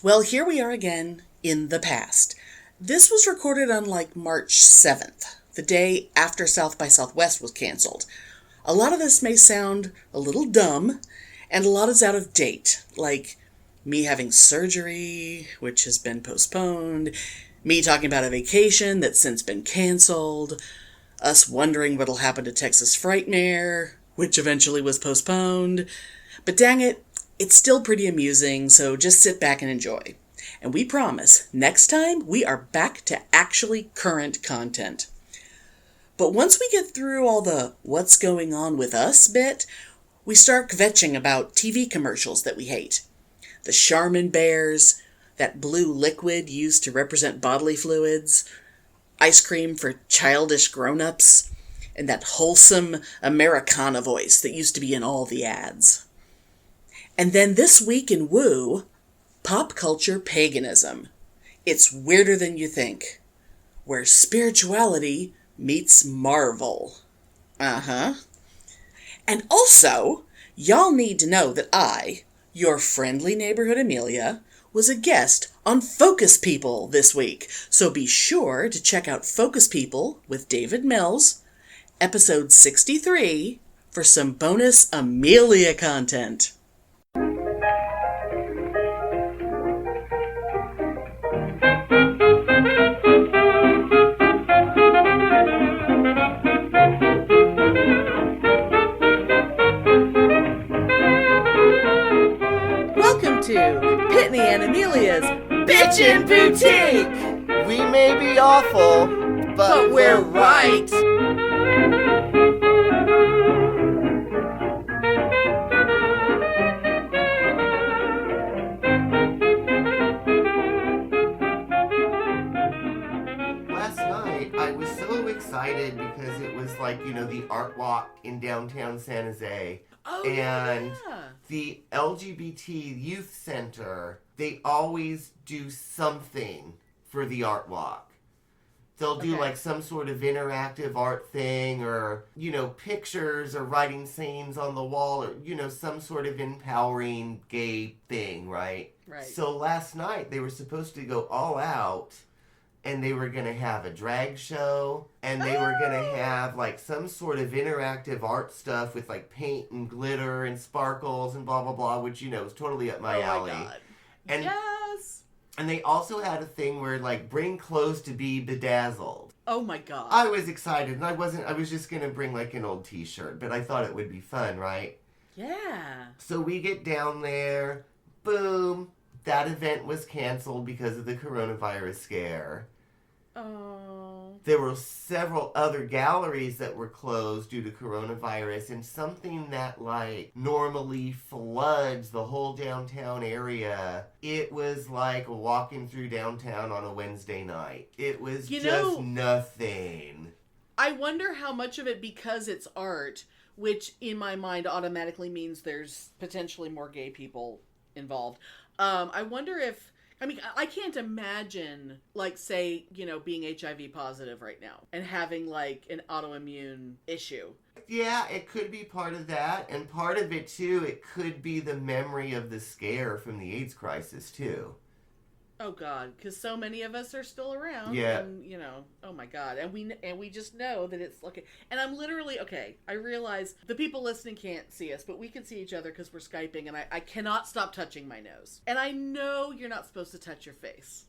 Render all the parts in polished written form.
Well, here we are again in the past. This was recorded on March 7th, the day after South by Southwest was canceled. A lot of this may sound a little dumb, and a lot is out of date, like me having surgery, which has been postponed, me talking about a vacation that's since been canceled, us wondering what'll happen to Texas Frightmare, which eventually was postponed. But dang it, it's still pretty amusing, so just sit back and enjoy. And we promise, next time we are back to actually current content. But once we get through all the what's going on with us bit, we start kvetching about TV commercials that we hate. The Charmin bears, that blue liquid used to represent bodily fluids, ice cream for childish grown-ups, and that wholesome Americana voice that used to be in all the ads. And then this week in Woo, pop culture paganism. It's weirder than you think. Where spirituality meets Marvel. And also, y'all need to know that I, your friendly neighborhood Amelia, was a guest on Focus People this week. So be sure to check out Focus People with David Mills, episode 63, for some bonus Amelia content. To Pitney and Amelia's BitchenBoutique! We may be awful, but we're right! Last night, I was so excited because it was the art walk in downtown San Jose. Oh, and yeah. The LGBT Youth Center, they always do something for the art walk. They'll do some sort of interactive art thing or, pictures or writing sayings on the wall or, some sort of empowering gay thing, right? Right. So last night they were supposed to go all out and they were going to have a drag show, and they were going to have, some sort of interactive art stuff with, paint and glitter and sparkles and blah, blah, blah, which, is totally up my alley. My God. And, yes! And they also had a thing where, bring clothes to be bedazzled. Oh, my God. I was excited, and I was just going to bring, an old t-shirt, but I thought it would be fun, right? Yeah. So we get down there, boom, that event was canceled because of the coronavirus scare. Oh. There were several other galleries that were closed due to coronavirus, and something that normally floods the whole downtown area, it was like walking through downtown on a Wednesday night. It was nothing. I wonder how much of it, because it's art, which in my mind automatically means there's potentially more gay people involved. I wonder if, I can't imagine, say, being HIV positive right now and having, an autoimmune issue. Yeah, it could be part of that. And part of it, too, it could be the memory of the scare from the AIDS crisis, too. Oh, God, because so many of us are still around. Yeah. And, oh, my God. And we just know that it's, and I'm literally, I realize the people listening can't see us, but we can see each other because we're Skyping, and I cannot stop touching my nose. And I know you're not supposed to touch your face.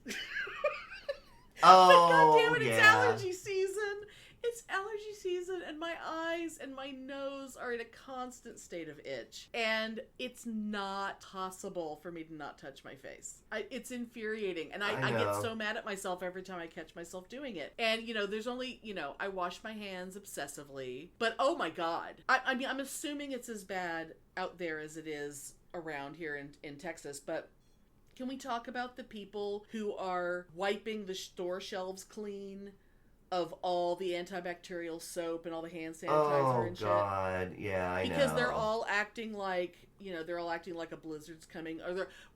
Oh, but God damn it, yeah. It's allergy season. It's allergy season, and my eyes and my nose are in a constant state of itch. And it's not possible for me to not touch my face. It's infuriating. And I get so mad at myself every time I catch myself doing it. And, there's only, I wash my hands obsessively. But, oh my God. I'm assuming it's as bad out there as it is around here in Texas. But can we talk about the people who are wiping the store shelves clean of all the antibacterial soap and all the hand sanitizer and shit? Oh, God. Yeah, I know. Because they're all acting like, a blizzard's coming.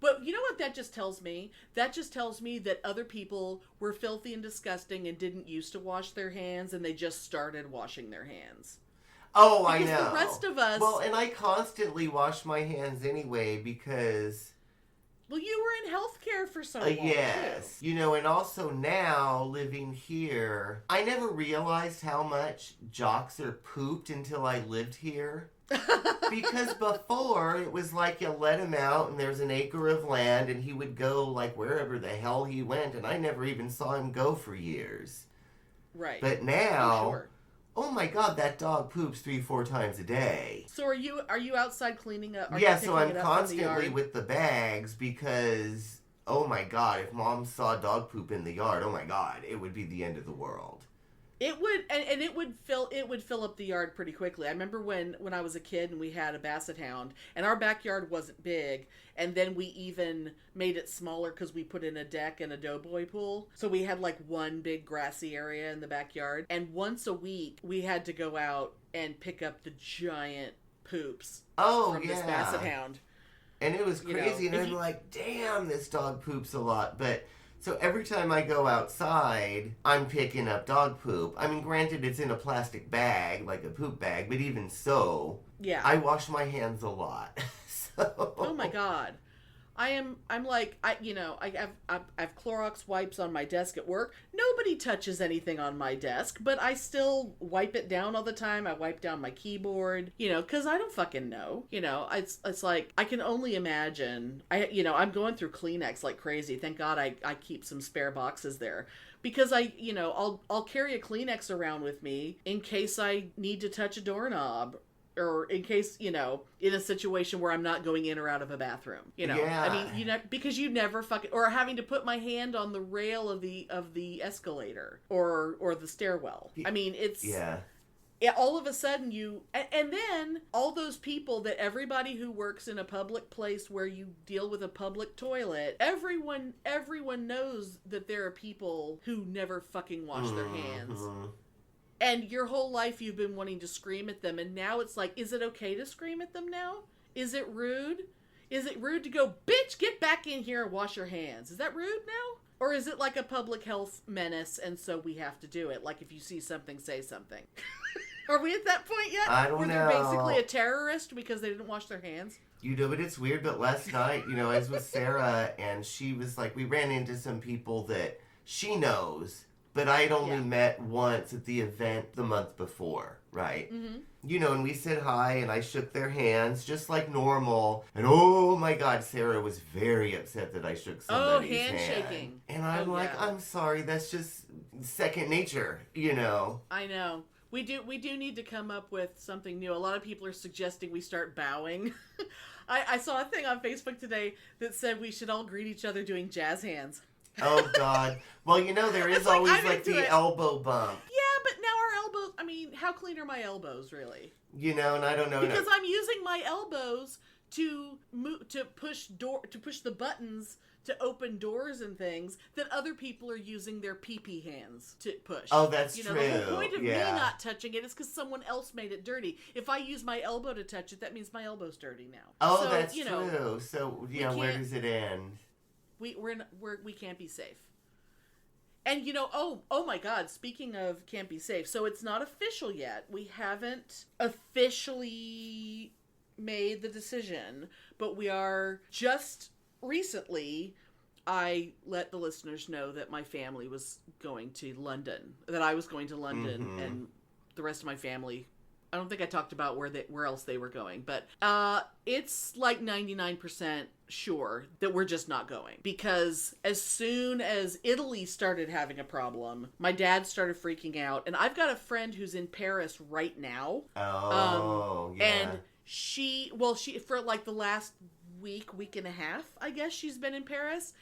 But you know what that just tells me? That just tells me that other people were filthy and disgusting and didn't used to wash their hands, and they just started washing their hands. Oh, because I know. The rest of us... Well, and I constantly wash my hands anyway because Well, you were in healthcare for so long, yes. too. You know, and also now, living here, I never realized how much Joxer pooped until I lived here. Because before, it was like you let him out and there's an acre of land and he would go like wherever the hell he went, and I never even saw him go for years. Right. But now, sure. Oh my God, that dog poops 3-4 times a day. So are you outside cleaning up? Yeah, so I'm constantly with the bags because, oh my God, if Mom saw dog poop in the yard, oh my God, it would be the end of the world. It would, and it would fill up the yard pretty quickly. I remember when I was a kid and we had a basset hound, and our backyard wasn't big, and then we even made it smaller because we put in a deck and a doughboy pool. So we had like one big grassy area in the backyard, and once a week we had to go out and pick up the giant poops from this basset hound. And it was crazy, and I'm like, damn, this dog poops a lot, but... So every time I go outside, I'm picking up dog poop. I mean, granted, it's in a plastic bag, like a poop bag, but even so, I wash my hands a lot. Oh my God. I'm like, I have Clorox wipes on my desk at work. Nobody touches anything on my desk, but I still wipe it down all the time. I wipe down my keyboard, because I don't fucking know. It's like, I can only imagine. I'm going through Kleenex like crazy. Thank God I keep some spare boxes there. Because I'll carry a Kleenex around with me in case I need to touch a doorknob. Or in case, in a situation where I'm not going in or out of a bathroom, Yeah. I mean, because you never fucking, or having to put my hand on the rail of the escalator or the stairwell. I mean, it's, all of a sudden and then all those people that everybody who works in a public place where you deal with a public toilet, everyone knows that there are people who never fucking wash their hands. And your whole life you've been wanting to scream at them, and now it's like, is it okay to scream at them now? Is it rude? Is it rude to go, bitch, get back in here and wash your hands? Is that rude now? Or is it like a public health menace, and so we have to do it? Like if you see something, say something. Are we at that point yet? I don't know. Where they're basically a terrorist because they didn't wash their hands? But it's weird, but last night, I was with Sarah, and she was like, we ran into some people that she knows, but I had only met once at the event the month before, right? Mm-hmm. And we said hi, and I shook their hands just like normal. And oh my God, Sarah was very upset that I shook somebody's hand. Handshaking. And I'm I'm sorry, that's just second nature, I know. We do need to come up with something new. A lot of people are suggesting we start bowing. I saw a thing on Facebook today that said we should all greet each other doing jazz hands. Oh, God. Well, there is always the elbow bump. Yeah, but now our elbows, I mean, how clean are my elbows, really? And I don't know. Because I'm using my elbows to push the buttons to open doors and things that other people are using their pee-pee hands to push. Oh, that's true. The whole point of me not touching it is because someone else made it dirty. If I use my elbow to touch it, that means my elbow's dirty now. Oh, so, that's true. So, where does it end? We can't be safe. And oh my God, speaking of can't be safe, so it's not official yet. We haven't officially made the decision, but we are just recently, I let the listeners know that my family was going to London, that I was going to London, and the rest of my family, I don't think I talked about where else they were going, but it's like 99% sure that we're just not going, because as soon as Italy started having a problem, my dad started freaking out, and I've got a friend who's in Paris right now. And she for like the last week and a half, I guess she's been in Paris.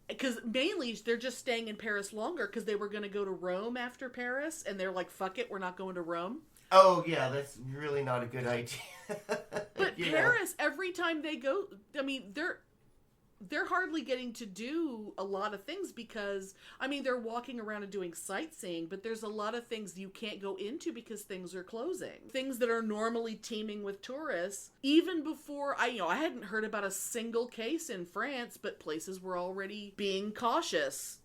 Because mainly they're just staying in Paris longer because they were going to go to Rome after Paris, and they're like, fuck it, we're not going to Rome. Oh, yeah, that's really not a good idea. But Paris, every time they go, I mean, they're hardly getting to do a lot of things because, I mean, they're walking around and doing sightseeing, but there's a lot of things you can't go into because things are closing. Things that are normally teeming with tourists. Even before, I hadn't heard about a single case in France, but places were already being cautious,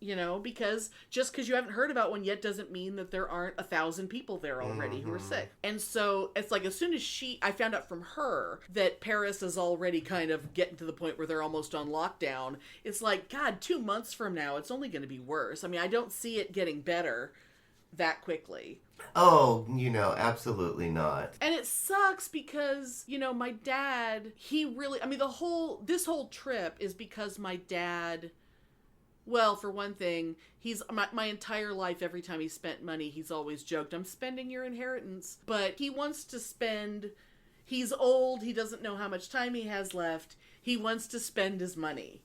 because just because you haven't heard about one yet doesn't mean that there aren't 1,000 people there already who are sick. And so it's like, as soon as I found out from her that Paris is already kind of getting to the point where they're almost on lockdown, lockdown, it's like, God, 2 months from now, it's only going to be worse. I mean, I don't see it getting better that quickly. Oh, absolutely not. And it sucks because, my dad, he really, I mean, this whole trip is because my dad, well, for one thing, he's, my entire life, every time he spent money, he's always joked, I'm spending your inheritance. But he wants to spend, he's old, he doesn't know how much time he has left, he wants to spend his money,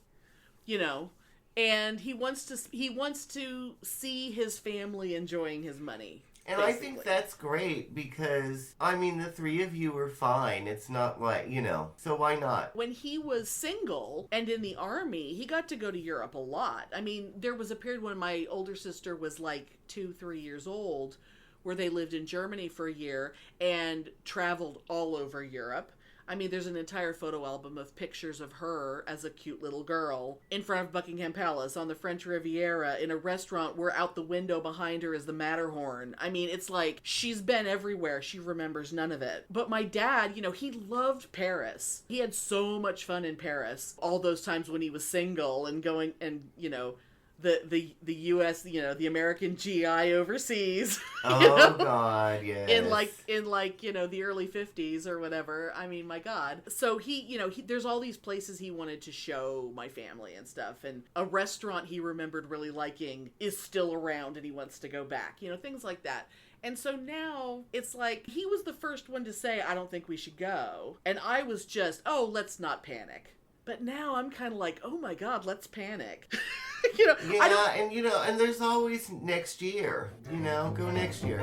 and he wants to see his family enjoying his money. And basically. I think that's great because, I mean, the three of you are fine. It's not like, so why not? When he was single and in the army, he got to go to Europe a lot. I mean, there was a period when my older sister was like 2-3 years old where they lived in Germany for a year and traveled all over Europe. I mean, there's an entire photo album of pictures of her as a cute little girl in front of Buckingham Palace on the French Riviera in a restaurant where out the window behind her is the Matterhorn. I mean, it's like she's been everywhere. She remembers none of it. But my dad, he loved Paris. He had so much fun in Paris. All those times when he was single and going and, the U.S., the American GI overseas. Oh, God, yes. In the early 50s or whatever. I mean, my God. So he there's all these places he wanted to show my family and stuff. And a restaurant he remembered really liking is still around and he wants to go back. Things like that. And so now it's like he was the first one to say, I don't think we should go. And I was just, oh, let's not panic. But now I'm kind of like, oh my God, let's panic. Yeah, and there's always next year. Go next year.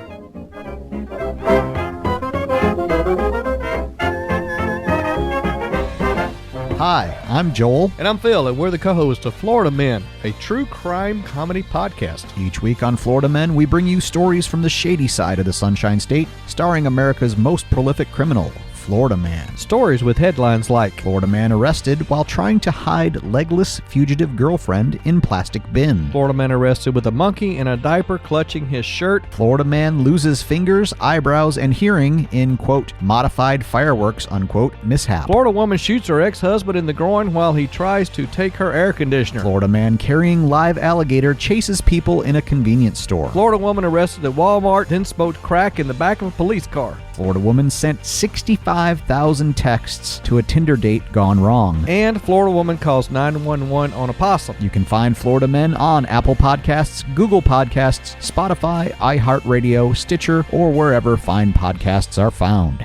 Hi, I'm Joel. And I'm Phil, and we're the co-hosts of Florida Men, a true crime comedy podcast. Each week on Florida Men, we bring you stories from the shady side of the Sunshine State, starring America's most prolific criminal, Florida Man. Stories with headlines like Florida Man arrested while trying to hide legless fugitive girlfriend in plastic bin. Florida Man arrested with a monkey in a diaper clutching his shirt. Florida Man loses fingers, eyebrows, and hearing in, quote, modified fireworks, unquote, mishap. Florida woman shoots her ex-husband in the groin while he tries to take her air conditioner. Florida Man carrying live alligator chases people in a convenience store. Florida woman arrested at Walmart, then smoked crack in the back of a police car. Florida woman sent 65,000 texts to a Tinder date gone wrong. And Florida woman calls 911 on a possum. You can find Florida Men on Apple Podcasts, Google Podcasts, Spotify, iHeartRadio, Stitcher, or wherever fine podcasts are found.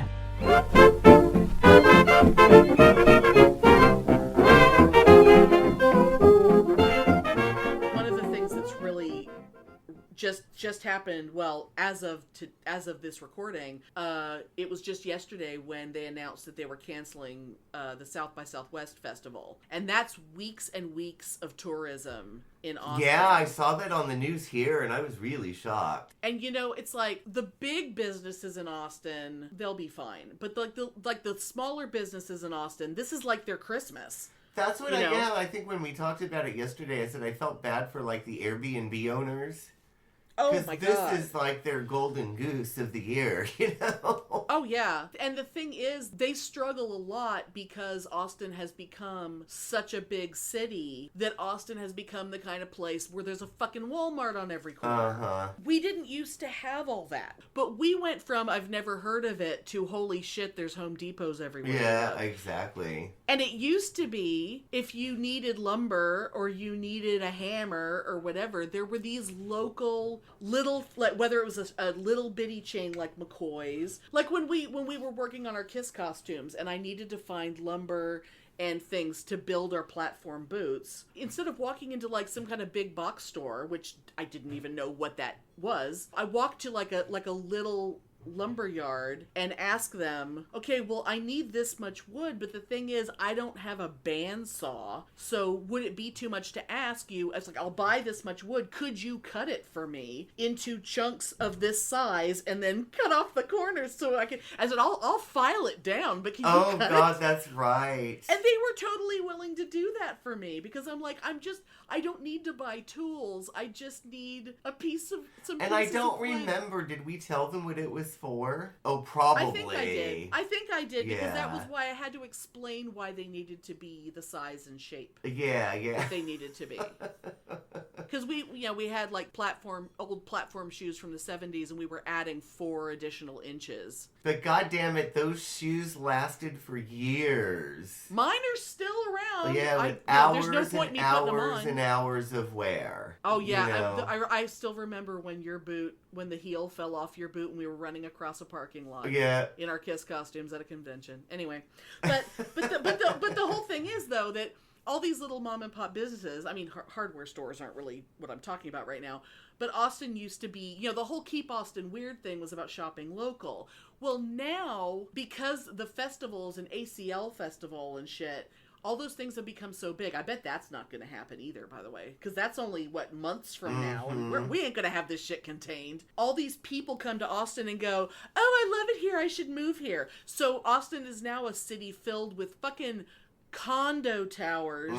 Just happened, well, as of this recording, it was just yesterday when they announced that they were canceling the South by Southwest festival. And that's weeks and weeks of tourism in Austin. Yeah, I saw that on the news here and I was really shocked. And it's like the big businesses in Austin, they'll be fine. But the smaller businesses in Austin, this is like their Christmas. That's what I think when we talked about it yesterday, I said I felt bad for like the Airbnb owners. Oh my God. This is like their golden goose of the year, Oh yeah. And the thing is, they struggle a lot because Austin has become such a big city that Austin has become the kind of place where there's a fucking Walmart on every corner. Uh-huh. We didn't used to have all that. But we went from I've never heard of it to holy shit, there's Home Depots everywhere. Yeah, exactly. And it used to be if you needed lumber or you needed a hammer or whatever, there were these local little, like whether it was a little bitty chain like McCoy's, like when we were working on our Kiss costumes and I needed to find lumber and things to build our platform boots, instead of walking into like some kind of big box store, which I didn't even know what that was, I walked to like a little lumberyard and ask them, okay, well, I need this much wood, but the thing is, I don't have a bandsaw, so would it be too much to ask you? It's like, I'll buy this much wood. Could you cut it for me into chunks of this size and then cut off the corners so I can? I said, I'll file it down, but can you cut it? Oh God, that's right. And they were totally willing to do that for me because I'm like, I don't need to buy tools. I just need a piece of some. And I don't remember. Did we tell them what it was this for? Oh, probably. I think I did because that was Yeah. why I had to explain why they needed to be the size and shape Yeah. that they needed to be. Because we had like old platform shoes from the 70s, and we were adding 4 additional inches. But goddamn it, those shoes lasted for years. Mine are still around. Yeah, with there's no hours point and in me putting them hours on. and hours of wear. Oh yeah, you know? I still remember when the heel fell off your boot, and we were running across a parking lot. Yeah. In our Kiss costumes at a convention. Anyway, but the whole thing is though that all these little mom and pop businesses, I mean, hardware stores aren't really what I'm talking about right now, but Austin used to be, the whole Keep Austin Weird thing was about shopping local. Well, now, because the festivals and ACL festival and shit, all those things have become so big. I bet that's not going to happen either, by the way, because that's only, months from now, and we ain't going to have this shit contained. All these people come to Austin and go, oh, I love it here, I should move here. So Austin is now a city filled with fucking condo towers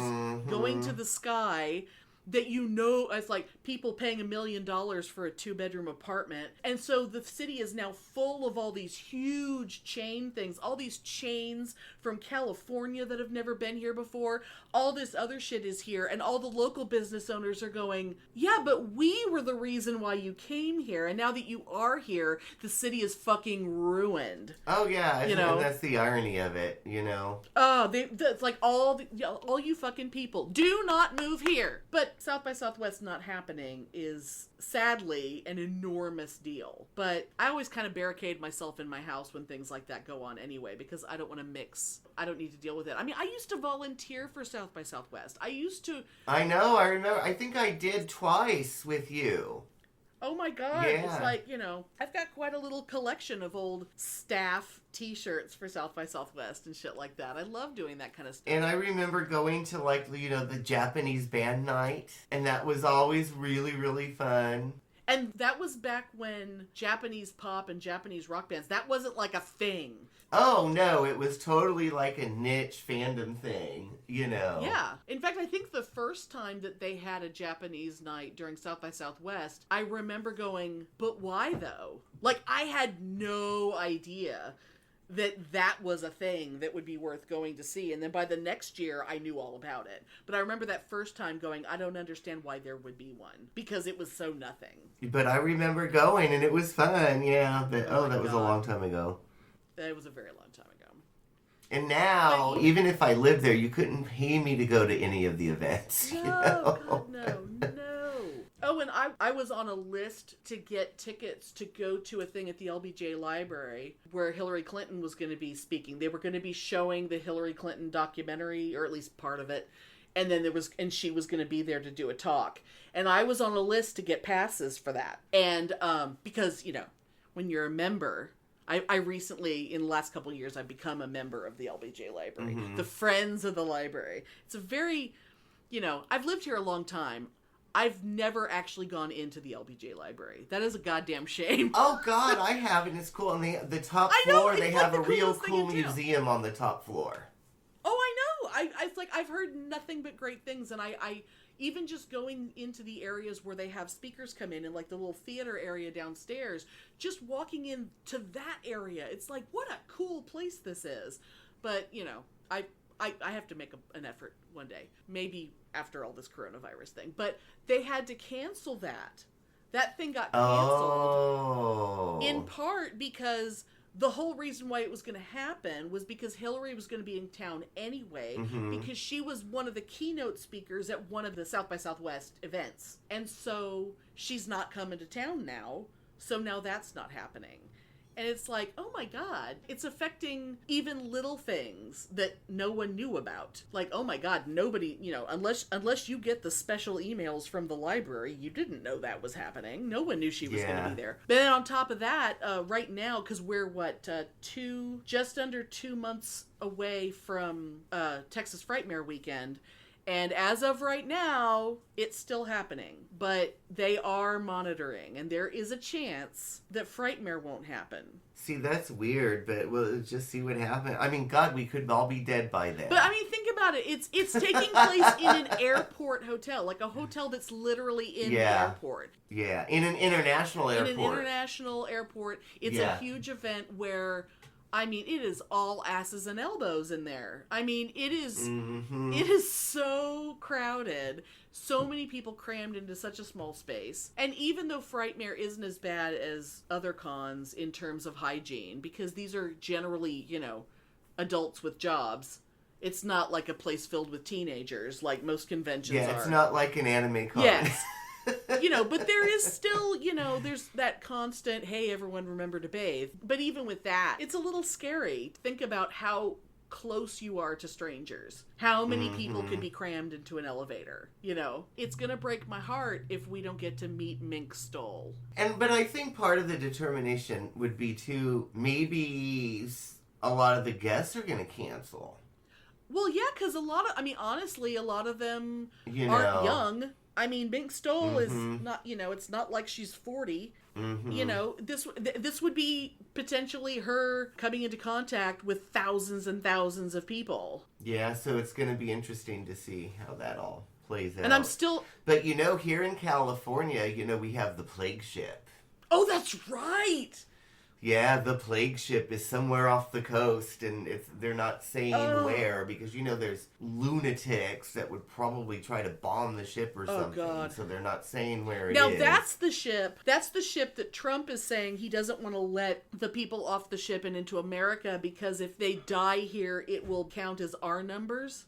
going to the sky that it's like people paying $1 million for a 2-bedroom apartment. And so the city is now full of all these huge chain things, all these chains from California that have never been here before. All this other shit is here, and all the local business owners are going, yeah, but we were the reason why you came here, and now that you are here, the city is fucking ruined. Oh yeah, and that's the irony of it, Oh, it's like all you fucking people, do not move here. But South by Southwest not happening is sadly an enormous deal. But I always kind of barricade myself in my house when things like that go on anyway, because I don't want to mix. I don't need to deal with it. I mean, I used to volunteer for South by Southwest. I know, I remember. I think I did twice with you. Oh my God. Yeah. It's like, I've got quite a little collection of old staff t-shirts for South by Southwest and shit like that. I love doing that kind of stuff. And I remember going to the Japanese band night, and that was always really, really fun. And that was back when Japanese pop and Japanese rock bands, that wasn't like a thing. Oh, no, it was totally like a niche fandom thing, Yeah. In fact, I think the first time that they had a Japanese night during South by Southwest, I remember going, but why though? Like, I had no idea that was a thing that would be worth going to see. And then by the next year, I knew all about it. But I remember that first time going, I don't understand why there would be one. Because it was so nothing. But I remember going, and it was fun, yeah. But, that was a long time ago. It was a very long time ago. And now, even if I lived there, you couldn't pay me to go to any of the events. No, God, no. Oh, and I was on a list to get tickets to go to a thing at the LBJ Library where Hillary Clinton was going to be speaking. They were going to be showing the Hillary Clinton documentary, or at least part of it. And then she was going to be there to do a talk. And I was on a list to get passes for that. And because, when you're a member, I recently, in the last couple of years, I've become a member of the LBJ Library, the Friends of the Library. It's a very, I've lived here a long time. I've never actually gone into the LBJ Library. That is a goddamn shame. Oh, God, I have, and it's cool. On the top floor, they have a real cool museum on the top floor. Oh, I know. It's like, I've heard nothing but great things, and I even just going into the areas where they have speakers come in, and like the little theater area downstairs, just walking into that area, it's like, what a cool place this is. But, I have to make an effort one day. Maybe after all this coronavirus thing. But they had to cancel that. That thing got canceled. In part because the whole reason why it was going to happen was because Hillary was going to be in town anyway, because she was one of the keynote speakers at one of the South by Southwest events. And so she's not coming to town now. So now that's not happening. And it's like, oh my God, it's affecting even little things that no one knew about. Like, oh my God, nobody, unless you get the special emails from the library, you didn't know that was happening. No one knew she was going to be there. But then on top of that, right now, because we're just under 2 months away from Texas Frightmare weekend, And as of right now, it's still happening. But they are monitoring, and there is a chance that Frightmare won't happen. See, that's weird, but we'll just see what happens. I mean, God, we could all be dead by then. But I mean, think about it. It's taking place in an airport hotel, like a hotel that's literally in the airport. Yeah, in an international airport. In an international airport. It's a huge event where, I mean, it is all asses and elbows in there. I mean, it is it is so crowded. So many people crammed into such a small space. And even though Frightmare isn't as bad as other cons in terms of hygiene, because these are generally, you know, adults with jobs, it's not like a place filled with teenagers like most conventions are. Yeah, it's not like an anime con. Yes. You know, but there is still, you know, there's that constant, hey, everyone remember to bathe. But even with that, it's a little scary. Think about how close you are to strangers. How many people could be crammed into an elevator? You know, it's gonna break my heart if we don't get to meet Mink Stole. But I think part of the determination would be to maybe a lot of the guests are gonna cancel. Well, yeah, because honestly, a lot of them aren't young. I mean, Mink Stole is not, you know, it's not like she's 40. You know, this would be potentially her coming into contact with thousands and thousands of people. Yeah, so it's going to be interesting to see how that all plays out. And I'm still... But, you know, here in California, you know, we have the plague ship. Oh, that's right! Yeah, the plague ship is somewhere off the coast, and they're not saying where, because, you know, there's lunatics that would probably try to bomb the ship or something, God. So they're not saying where it is. Now, that's the ship that Trump is saying he doesn't want to let the people off the ship and into America, because if they die here, it will count as our numbers.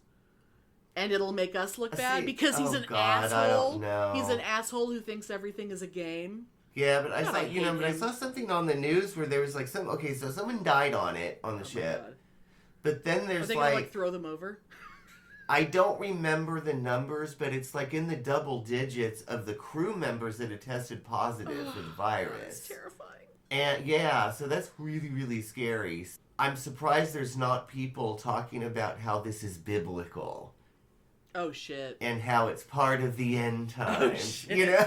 And it'll make us look bad, because he's an asshole. I don't know. He's an asshole who thinks everything is a game. Yeah, but I saw something on the news where there was like so someone died on the ship. But then there's Are they gonna throw them over? I don't remember the numbers, but it's like in the double digits of the crew members that have tested positive for the virus. That's terrifying. And yeah, so that's really, really scary. I'm surprised there's not people talking about how this is biblical. Oh shit. And how it's part of the end times. Oh, shit. You know?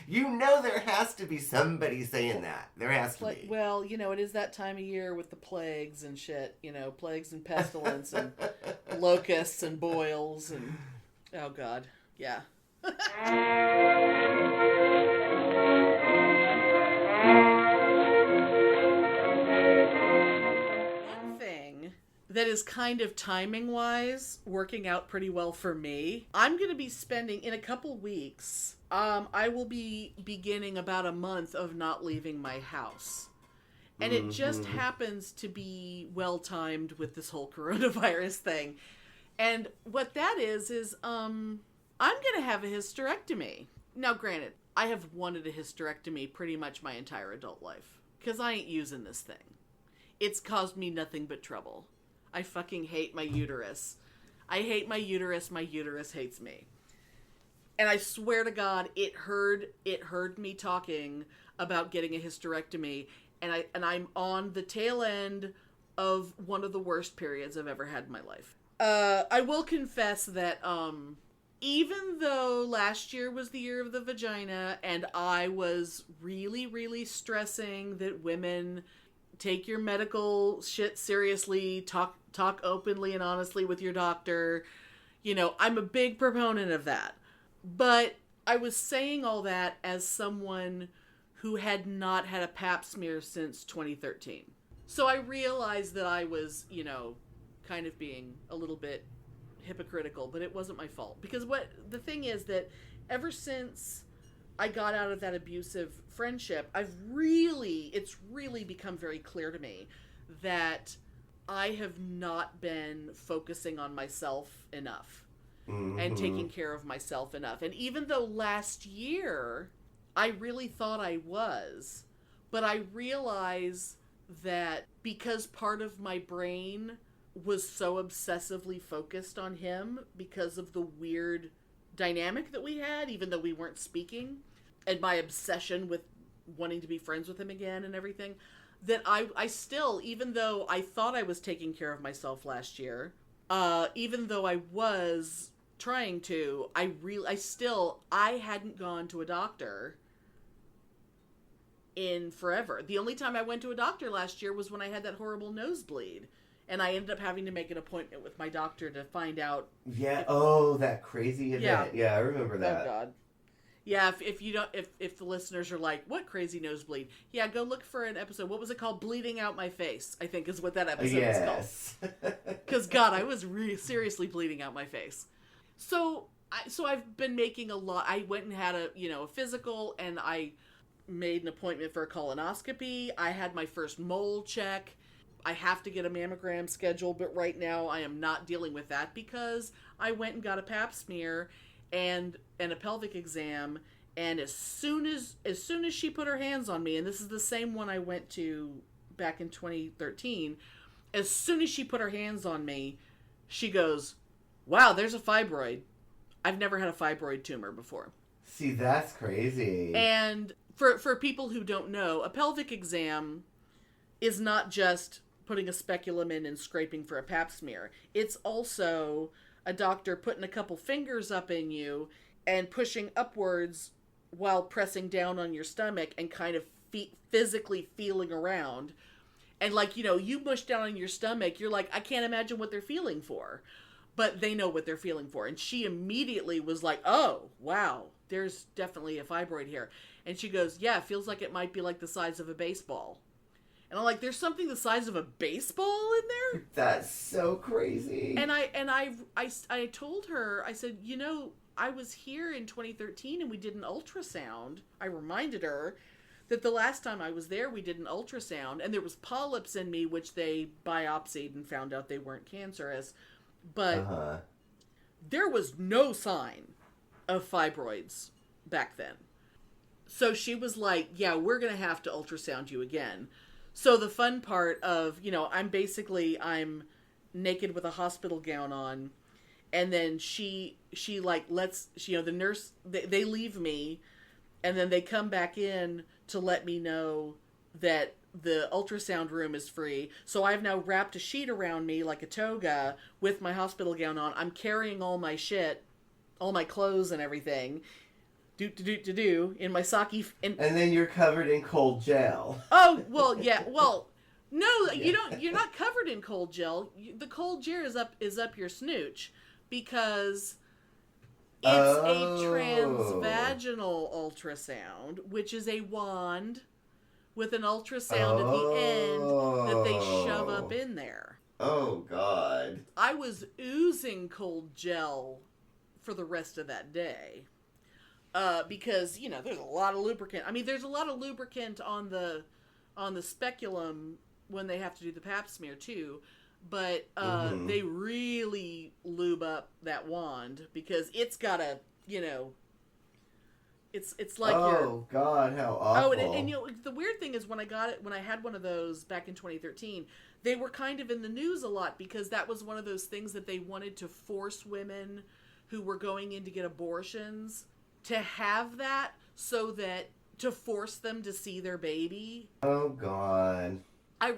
You know there has to be somebody saying that. There has to be. Well, you know, it is that time of year with the plagues and shit. You know, plagues and pestilence and locusts and boils and... Oh, God. Yeah. One thing that is kind of timing-wise working out pretty well for me. I'm going to be spending, in a couple weeks, I will be beginning about a month of not leaving my house. And it just happens to be well-timed with this whole coronavirus thing. And what that is I'm going to have a hysterectomy. Now, granted, I have wanted a hysterectomy pretty much my entire adult life. Because I ain't using this thing. It's caused me nothing but trouble. I fucking hate my uterus. I hate my uterus. My uterus hates me. And I swear to God, it heard me talking about getting a hysterectomy, and I'm on the tail end of one of the worst periods I've ever had in my life. I will confess that even though last year was the year of the vagina, and I was really, really stressing that women take your medical shit seriously, talk openly and honestly with your doctor. You know, I'm a big proponent of that. But I was saying all that as someone who had not had a pap smear since 2013. So I realized that I was, you know, kind of being a little bit hypocritical, but it wasn't my fault. Because the thing is that ever since I got out of that abusive friendship, it's really become very clear to me that I have not been focusing on myself enough and taking care of myself enough. And even though last year I really thought I was, but I realize that because part of my brain was so obsessively focused on him because of the weird dynamic that we had, even though we weren't speaking, and my obsession with wanting to be friends with him again and everything, that I still, even though I thought I was taking care of myself last year, even though I was trying to, I hadn't gone to a doctor in forever. The only time I went to a doctor last year was when I had that horrible nosebleed. And I ended up having to make an appointment with my doctor to find out. Yeah. That crazy event. Yeah, I remember that. Oh God. Yeah. If the listeners are like, what crazy nosebleed? Yeah, go look for an episode. What was it called? Bleeding Out My Face, I think is what that episode was called. Because God, I was seriously bleeding out my face. So I've been making a lot. I went and had a physical, and I made an appointment for a colonoscopy. I had my first mole check. I have to get a mammogram scheduled, but right now I am not dealing with that because I went and got a pap smear and a pelvic exam, and as soon as she put her hands on me, and this is the same one I went to back in 2013, as soon as she put her hands on me, she goes, "Wow, there's a fibroid. I've never had a fibroid tumor before." See, that's crazy. And for people who don't know, a pelvic exam is not just putting a speculum in and scraping for a pap smear. It's also a doctor putting a couple fingers up in you and pushing upwards while pressing down on your stomach and kind of physically feeling around. And you mush down on your stomach, you're like, I can't imagine what they're feeling for. But they know what they're feeling for. And she immediately was like, oh, wow, there's definitely a fibroid here. And she goes, yeah, it feels like it might be like the size of a baseball. And I'm like, there's something the size of a baseball in there? That's so crazy. And I told her, I said, I was here in 2013 and we did an ultrasound. I reminded her that the last time I was there, we did an ultrasound, and there was polyps in me, which they biopsied and found out they weren't cancerous. But there was no sign of fibroids back then. So she was like, yeah, we're going to have to ultrasound you again. So the fun part of, I'm naked with a hospital gown on, and then she lets, the nurse, they leave me, and then they come back in to let me know that the ultrasound room is free. So I've now wrapped a sheet around me like a toga with my hospital gown on. I'm carrying all my shit, all my clothes and everything, in my sake. And then you're covered in cold gel. Oh, well, yeah. Well, no, you're not covered in cold gel. The cold gel is up your snooch because it's a transvaginal ultrasound, which is a wand with an ultrasound at the end that they shove up in there. Oh, God. I was oozing cold gel for the rest of that day. Because, there's a lot of lubricant. I mean, there's a lot of lubricant on the speculum when they have to do the pap smear too. But they really lube up that wand because it's got a, it's like oh God, how awful. Oh, and the weird thing is when I had one of those back in 2013, they were kind of in the news a lot because that was one of those things that they wanted to force women who were going in to get abortions to have that so that to force them to see their baby. Oh God.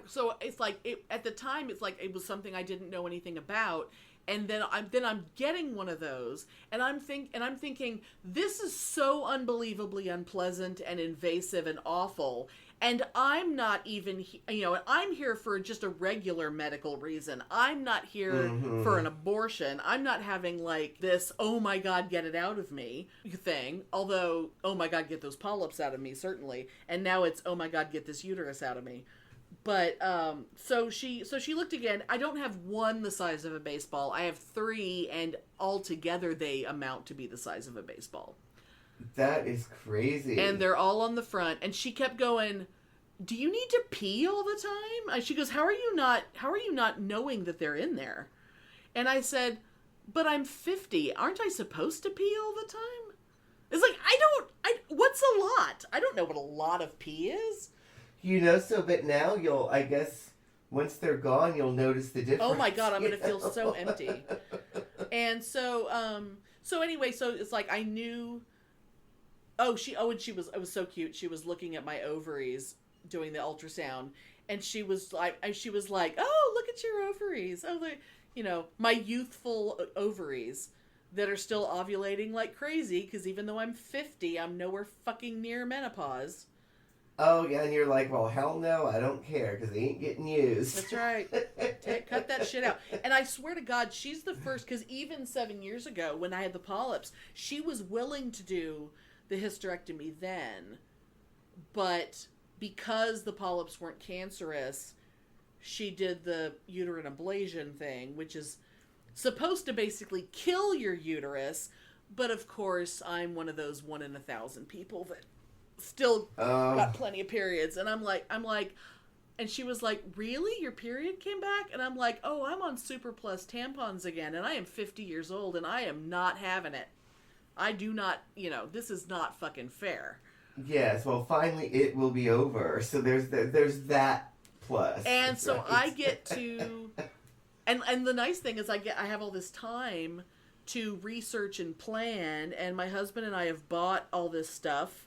So it's like at the time it's like it was something I didn't know anything about, and then I'm getting one of those, and I'm thinking this is so unbelievably unpleasant and invasive and awful. And I'm not even, I'm here for just a regular medical reason. I'm not here for an abortion. I'm not having like this, oh my God, get it out of me thing. Although, oh my God, get those polyps out of me, certainly. And now it's, oh my God, get this uterus out of me. But, so she looked again. I don't have one the size of a baseball. I have 3, and altogether they amount to be the size of a baseball. That is crazy. And they're all on the front. And she kept going, do you need to pee all the time? And she goes, how are you not knowing that they're in there? And I said, but I'm 50. Aren't I supposed to pee all the time? It's like, what's a lot? I don't know what a lot of pee is. But now I guess, once they're gone, you'll notice the difference. Oh my God, I'm going to feel so empty. And so anyway, so it's like I knew, it was so cute. She was looking at my ovaries doing the ultrasound, and she was like, oh, look at your ovaries. Oh, my youthful ovaries that are still ovulating like crazy, because even though I'm 50, I'm nowhere fucking near menopause. Oh, yeah, and you're like, well, hell no, I don't care, because they ain't getting used. That's right. Cut that shit out. And I swear to God, she's the first, because even 7 years ago, when I had the polyps, she was willing to do the hysterectomy then. But because the polyps weren't cancerous, she did the uterine ablation thing, which is supposed to basically kill your uterus. But of course, I'm one of those 1 in 1,000 people that still got plenty of periods. And I'm like, and she was like, really? Your period came back? And I'm like, oh, I'm on Super Plus tampons again. And I am 50 years old and I am not having it. I do not, this is not fucking fair. Yes, well, finally it will be over. So there's that plus. And so I get to, and the nice thing is I have all this time to research and plan. And my husband and I have bought all this stuff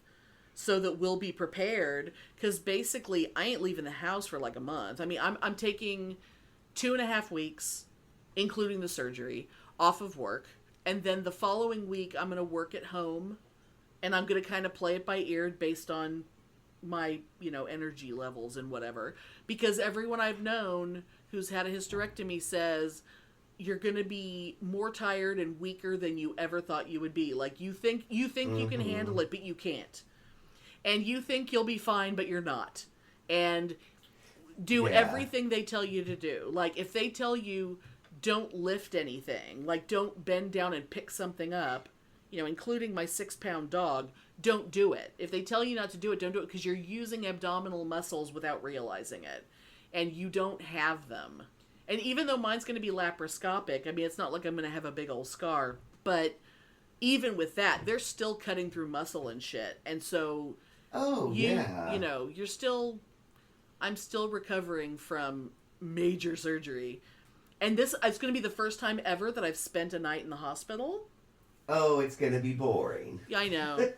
so that we'll be prepared, because basically I ain't leaving the house for like a month. I mean, I'm taking 2.5 weeks, including the surgery, off of work, and then the following week I'm going to work at home, and I'm going to kind of play it by ear based on my, energy levels and whatever, because everyone I've known who's had a hysterectomy says you're going to be more tired and weaker than you ever thought you would be. Like, you think you can handle it, but you can't. And you think you'll be fine, but you're not. And do everything they tell you to do. Like, if they tell you don't lift anything, like don't bend down and pick something up, including my 6-pound dog, don't do it. If they tell you not to do it, don't do it, because you're using abdominal muscles without realizing it. And you don't have them. And even though mine's going to be laparoscopic, I mean, it's not like I'm going to have a big old scar, but even with that, they're still cutting through muscle and shit. And so... I'm still recovering from major surgery. And it's going to be the first time ever that I've spent a night in the hospital. Oh, it's going to be boring. Yeah, I know.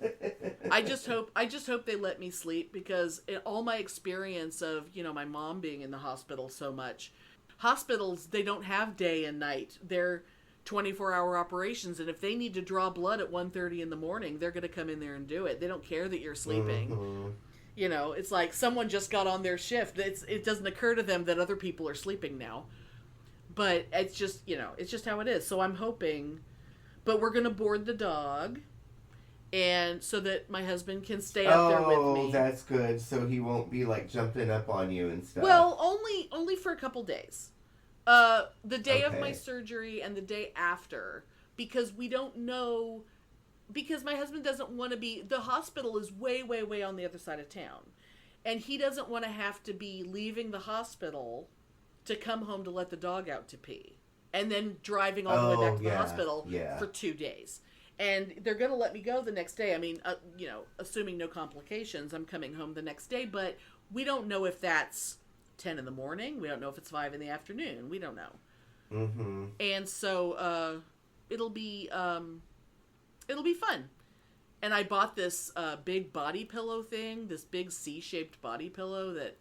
I just hope they let me sleep, because in all my experience of, my mom being in the hospital so much, hospitals, they don't have day and night. They're 24-hour operations, and if they need to draw blood at 1:30 in the morning, they're going to come in there and do it. They don't care that you're sleeping. Mm-hmm. It's like someone just got on their shift. It doesn't occur to them that other people are sleeping now. But it's just, it's just how it is. So I'm hoping, but we're going to board the dog, and so that my husband can stay up there with me. Oh, that's good. So he won't be like jumping up on you and stuff. Well, only for a couple days. The day of my surgery and the day after, because we don't know, because my husband doesn't want to be, the hospital is way, way, way on the other side of town, and he doesn't want to have to be leaving the hospital to come home to let the dog out to pee, and then driving all the way back to the hospital for 2 days. And they're going to let me go the next day. I mean, assuming no complications, I'm coming home the next day, but we don't know if that's 10 in the morning. We don't know if it's 5 in the afternoon. We don't know. Mm-hmm. And so it'll be fun. And I bought this big body pillow thing, this big C-shaped body pillow that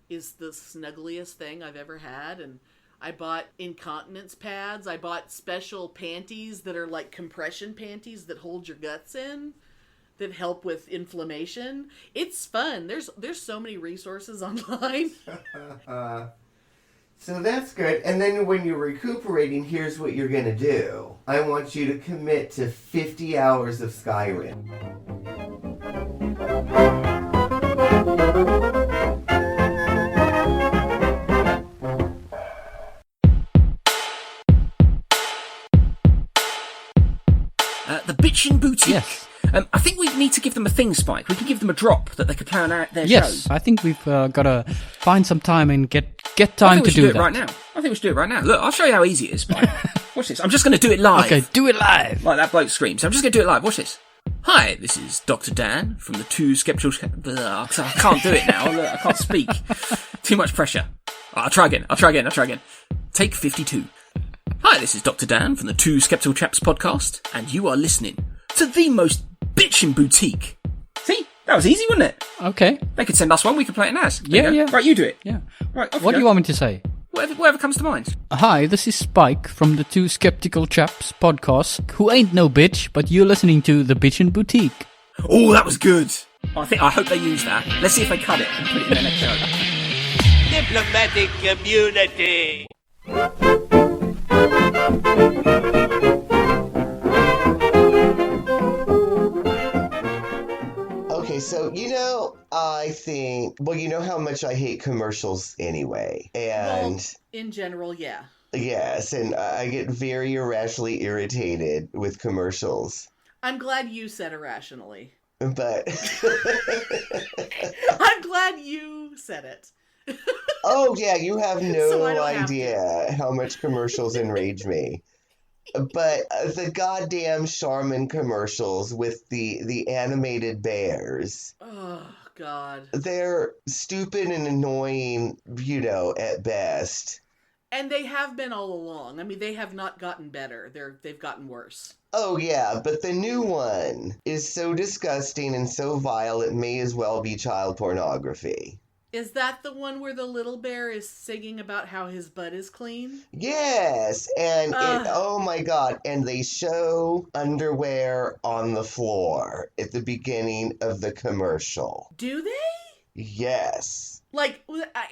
is the snuggliest thing I've ever had. And I bought incontinence pads. I bought special panties that are like compression panties that hold your guts in, that help with inflammation. It's fun. There's so many resources online. So that's good. And then when you're recuperating, here's what you're going to do. I want you to commit to 50 hours of Skyrim. The BitchenBoutique. Yes. I think we need to give them a thing, Spike. We can give them a drop that they could play on their yes, show. I think we've got to find some time and get time to do it right now. I think we should do it right now. Look, I'll show you how easy it is, Spike. Watch this. I'm just going to do it live. Okay, do it live. Like that bloke screams. I'm just going to do it live. Watch this. Hi, this is Dr. Dan from the Two Skeptical... I can't do it now. Look, I can't speak. Too much pressure. I'll try again. Take 52. Hi, this is Dr. Dan from the Two Skeptical Chaps podcast, and you are listening to the most BitchenBoutique. See? That was easy, wasn't it? Okay. They could send us one, we could play it in ours. Yeah. Right, you do it. Yeah. Right, what do you want me to say? Whatever comes to mind. Hi, this is Spike from the Two Skeptical Chaps podcast, who ain't no bitch, but you're listening to the BitchenBoutique. Oh, that was good. I hope they use that. Let's see if they cut it and put it in their next show. Diplomatic community. Okay, so, I think, you know how much I hate commercials anyway. And Well, in general, yeah. yes, and I get very irrationally irritated with commercials. I'm glad you said irrationally. But I'm glad you said it. oh yeah, you have So I no don't have idea how much commercials enrage me. But the goddamn Charmin commercials with the animated bears, Oh, God. they're stupid and annoying, at best. And they have been all along. I mean, they have not gotten better. They've gotten worse. Oh yeah, but the new one is so disgusting and so vile it may as well be child pornography. Is that the one where the little bear is singing about how his butt is clean? Yes, and oh my god, and they show underwear on the floor at the beginning of the commercial. Do they? Yes. Like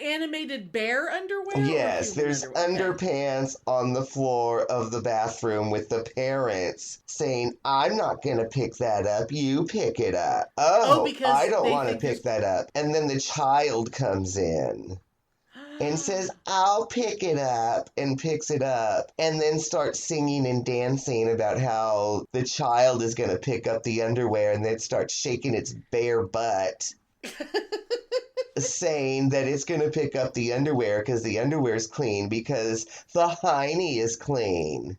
animated bear underwear? Yes, Or human there's underwear? Okay. underpants on the floor of the bathroom with the parents saying, I'm not going to pick that up, you pick it up. Oh, because I don't they want to think pick that up. And then the child comes in and says, I'll pick it up, and picks it up, and then starts singing and dancing about how the child is going to pick up the underwear, and then starts shaking its bare butt. Saying that it's going to pick up the underwear because the underwear is clean because the hiney is clean.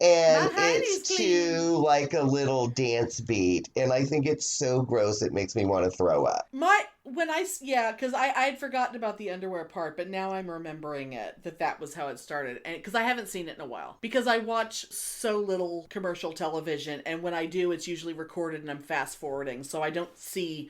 And it's to like a little dance beat. And I think it's so gross it makes me want to throw up. Because I had forgotten about the underwear part, but now I'm remembering that was how it started. And because I haven't seen it in a while. Because I watch so little commercial television, and when I do, it's usually recorded and I'm fast forwarding. So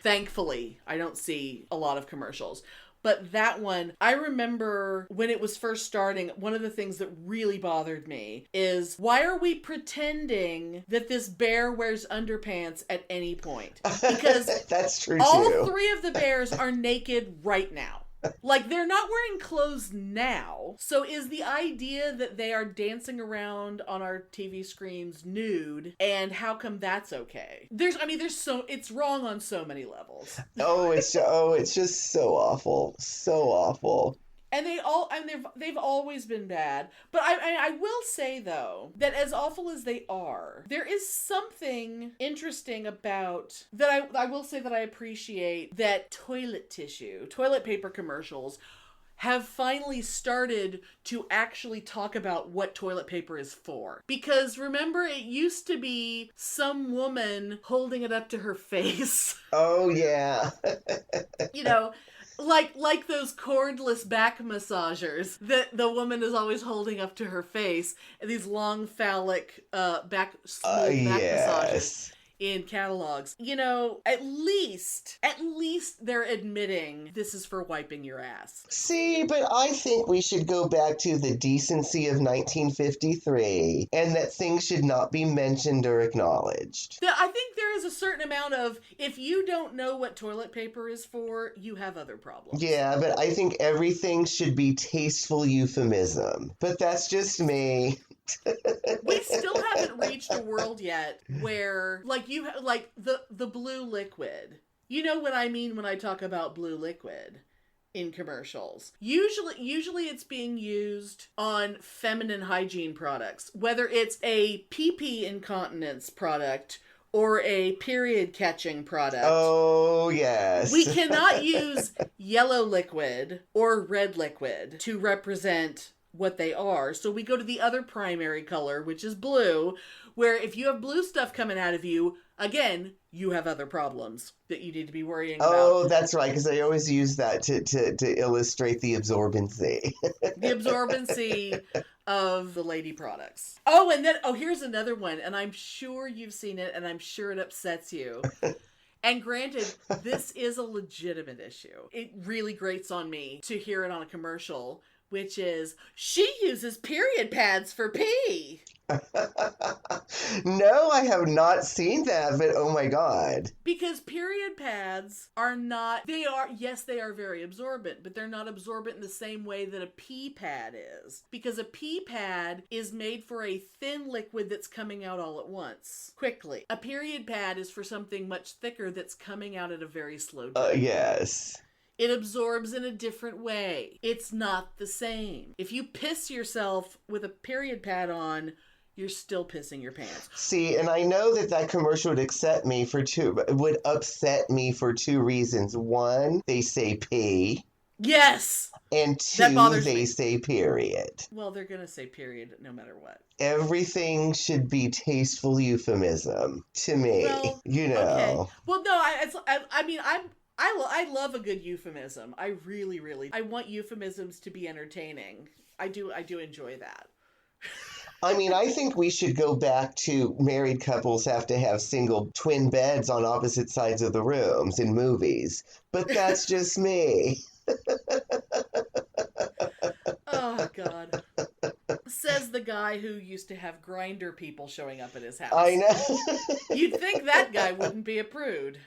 thankfully, I don't see a lot of commercials. But that one, I remember when it was first starting, one of the things that really bothered me is, why are we pretending that this bear wears underpants at any point? Because that's true all too. 3 of the bears are naked right now. Like, they're not wearing clothes now. So is the idea that they are dancing around on our TV screens nude, and how come that's okay? It's wrong on so many levels. It's just so awful. So awful. And they've always been bad. But I will say, though, that as awful as they are, there is something interesting about that. I will say that I appreciate that toilet paper commercials have finally started to actually talk about what toilet paper is for. Because remember, it used to be some woman holding it up to her face. Oh, yeah. Like those cordless back massagers that the woman is always holding up to her face, and these long phallic back massages in catalogs. At least they're admitting this is for wiping your ass. See, but I think we should go back to the decency of 1953, and that things should not be mentioned or acknowledged. I think there is a certain amount of, if you don't know what toilet paper is for, you have other problems. Yeah, but I think everything should be tasteful euphemism. But that's just me. We still haven't reached a world yet where, the blue liquid. You know what I mean when I talk about blue liquid in commercials. Usually it's being used on feminine hygiene products, whether it's a pee-pee incontinence product or a period catching product. Oh, yes. We cannot use yellow liquid or red liquid to represent what they are. So we go to the other primary color, which is blue, where if you have blue stuff coming out of you, again, you have other problems that you need to be worrying about. Oh, that's right, because I always use that to illustrate the absorbency. The absorbency of the lady products. Oh, and then, here's another one, and I'm sure you've seen it, and I'm sure it upsets you. And granted, this is a legitimate issue. It really grates on me to hear it on a commercial. which is, she uses period pads for pee. No, I have not seen that, but oh my god. Because period pads are not, yes, they are very absorbent, but they're not absorbent in the same way that a pee pad is. Because a pee pad is made for a thin liquid that's coming out all at once, quickly. A period pad is for something much thicker that's coming out at a very slow rate. Yes. It absorbs in a different way. It's not the same. If you piss yourself with a period pad on, you're still pissing your pants. See, and I know that commercial would upset me for two reasons. One, they say pee. Yes! And two, they say period. Well, they're going to say period no matter what. Everything should be tasteful euphemism to me. Well, Okay. Well, no, I love a good euphemism. I really, really, I want euphemisms to be entertaining. I do enjoy that. I mean, I think we should go back to married couples have to have single twin beds on opposite sides of the rooms in movies. But that's just me. Oh, God. Says the guy who used to have grinder people showing up at his house. I know. You'd think that guy wouldn't be a prude.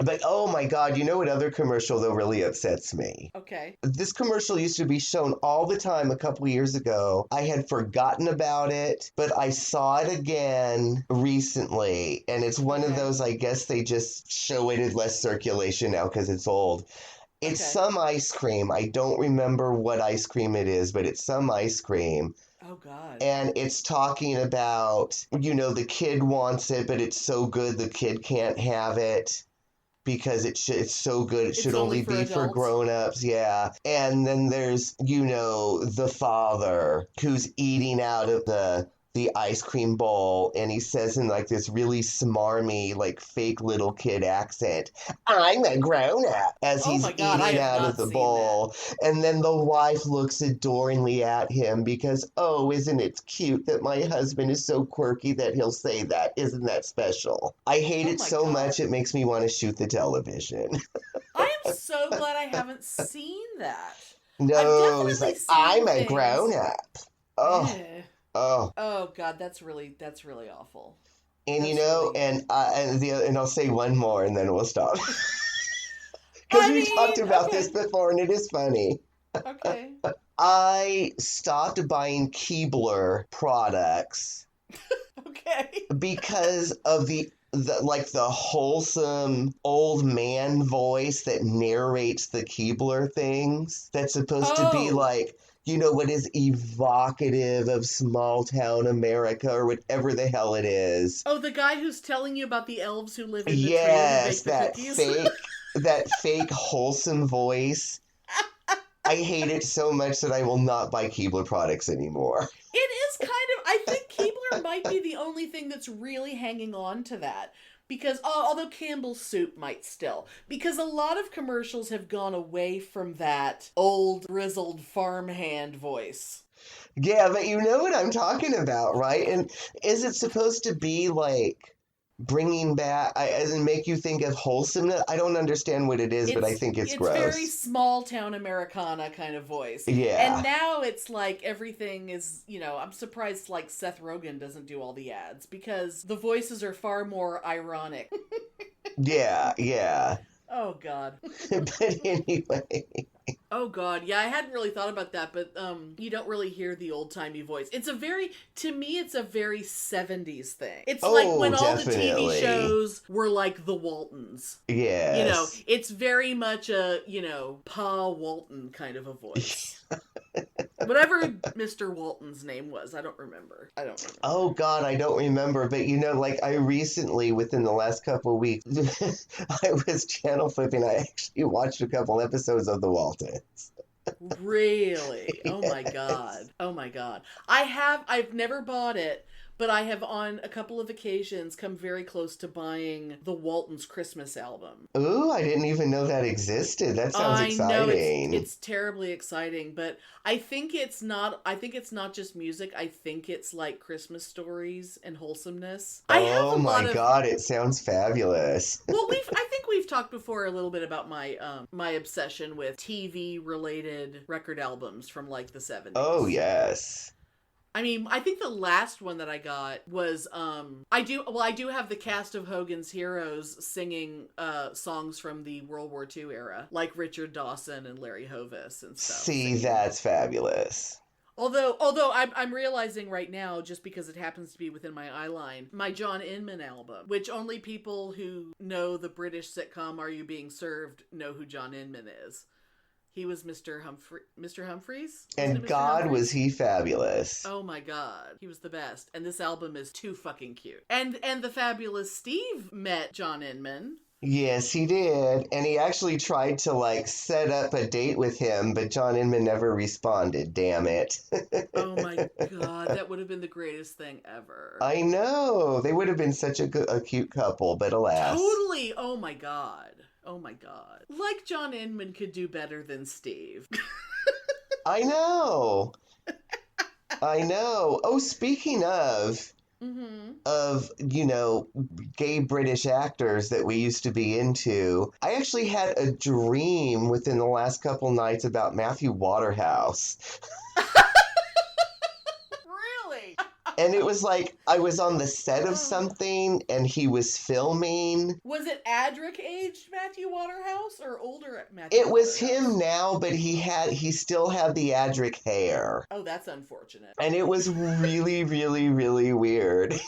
But oh my god, you know what other commercial though really upsets me? Okay. This commercial used to be shown all the time a couple years ago. I had forgotten about it, but I saw it again recently, and it's one of those, I guess they just show it in less circulation now because it's old. It's some ice cream. I don't remember what ice cream it is, but it's some ice cream. Oh, God. And it's talking about, the kid wants it, but it's so good the kid can't have it because it's so good. It should only be for grown-ups. Yeah. And then there's, the father who's eating out of the ice cream bowl, and he says in like this really smarmy, like fake little kid accent, "I'm a grown-up," as he's eating out of the bowl. And then the wife looks adoringly at him because, oh, isn't it cute that my husband is so quirky that he'll say that? Isn't that special? I hate it so much it makes me want to shoot the television. I am so glad I haven't seen that. No, it's like, I'm a grown-up. Oh. Yeah. Oh God, that's really awful. And and I'll say one more and then we'll stop. Because we talked about this before and it is funny. Okay. I stopped buying Keebler products. Okay. Because of the wholesome old man voice that narrates the Keebler things. That's supposed to be like, what is evocative of small town America or whatever the hell it is. Oh, the guy who's telling you about the elves who live in the tree and bake the cookies? that fake wholesome voice. I hate it so much that I will not buy Keebler products anymore. It is I think Keebler might be the only thing that's really hanging on to that. Because, although Campbell's Soup might still. Because a lot of commercials have gone away from that old, grizzled farmhand voice. Yeah, but you know what I'm talking about, right? And is it supposed to be like bringing back, and make you think of wholesomeness? I don't understand what it is, but I think it's gross. It's very small town Americana kind of voice. Yeah. And now it's like everything is, I'm surprised like Seth Rogen doesn't do all the ads because the voices are far more ironic. Yeah. Oh, God. But anyway. Oh, God. Yeah, I hadn't really thought about that, but you don't really hear the old-timey voice. To me, it's a very 70s thing. It's like when all the TV shows were like the Waltons. Yes. It's very much a, Pa Walton kind of a voice. Whatever Mr. Walton's name was, I don't remember. Oh, God, I don't remember. But, I recently, within the last couple of weeks, I was channel flipping. I actually watched a couple episodes of The Waltons. Really? Oh, my God. Oh, my God. I've never bought it, but I have on a couple of occasions come very close to buying the Waltons Christmas album. Ooh, I didn't even know that existed. That sounds exciting. Know it's terribly exciting, but I think it's not just music. I think it's like Christmas stories and wholesomeness. Oh my God, it sounds fabulous. Well, I think we've talked before a little bit about my my obsession with TV related record albums from like the 70s. Oh, yes. I mean, I think the last one that I got was I do have the cast of Hogan's Heroes singing songs from the World War II era, like Richard Dawson and Larry Hovis and stuff. See, that's fabulous. Although I'm realizing right now, just because it happens to be within my eye line, my John Inman album, which only people who know the British sitcom Are You Being Served know who John Inman is. He was Mr. Humphreys? And God, was he fabulous. Oh my God. He was the best. And this album is too fucking cute. And the fabulous Steve met John Inman. Yes, he did. And he actually tried to, like, set up a date with him, but John Inman never responded, damn it. Oh my God. That would have been the greatest thing ever. I know. They would have been such a cute couple, but alas. Totally. Oh my God. Oh my God. Like John Inman could do better than Steve. I know. I know. Oh, speaking of, you know, gay British actors that we used to be into, I actually had a dream within the last couple nights about Matthew Waterhouse. Really? And it was like I was on the set of something and he was filming. Was it Adric aged Matthew Waterhouse or older Matthew It was Waterhouse? him now, but he still had the Adric hair. Oh, that's unfortunate. And it was really, really, really weird.